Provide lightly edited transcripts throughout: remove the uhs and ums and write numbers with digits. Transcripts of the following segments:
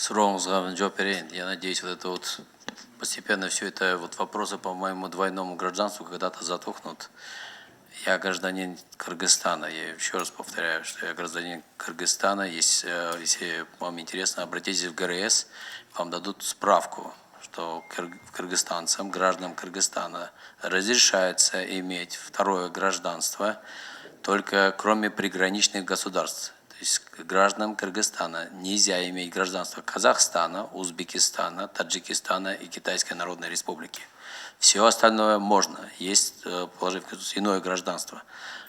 Сұрағыңызға жауап берейін. Я надеюсь, вот это вот постепенно все это вот вопросы по моему двойному гражданству когда-то затухнут. Я гражданин Кыргызстана. Я еще раз повторяю, что я гражданин Кыргызстана. Если вам интересно, обратитесь в ГРС, вам дадут справку, что кыргызстанцам, гражданам Кыргызстана разрешается иметь второе гражданство только кроме приграничных государств. То есть гражданам Кыргызстана нельзя иметь гражданство Казахстана, Узбекистана, Таджикистана и Китайской Народной Республики. Все остальное можно. Есть положение в Конституции иное гражданство.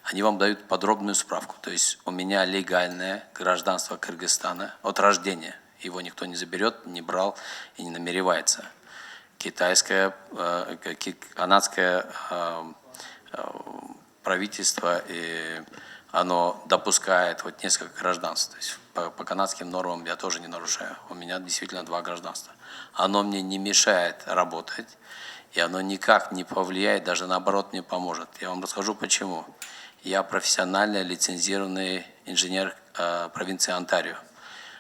Они вам дают подробную справку. То есть у меня легальное гражданство Кыргызстана от рождения. Его никто не заберет, не брал и не намеревается. Китайское, канадское правительство, и оно допускает вот несколько гражданств. То есть по канадским нормам я тоже не нарушаю. У меня действительно 2 гражданства. Оно мне не мешает работать, и оно никак не повлияет, даже наоборот мне поможет. Я вам расскажу почему. Я профессионально лицензированный инженер провинции Онтарио.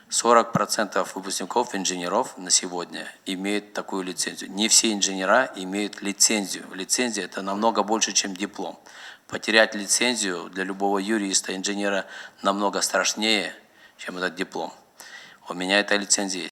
40% выпускников инженеров на сегодня имеют такую лицензию. Не все инженера имеют лицензию. Лицензия – это намного больше, чем диплом. Потерять лицензию для любого юриста, инженера намного страшнее, чем этот диплом. У меня эта лицензия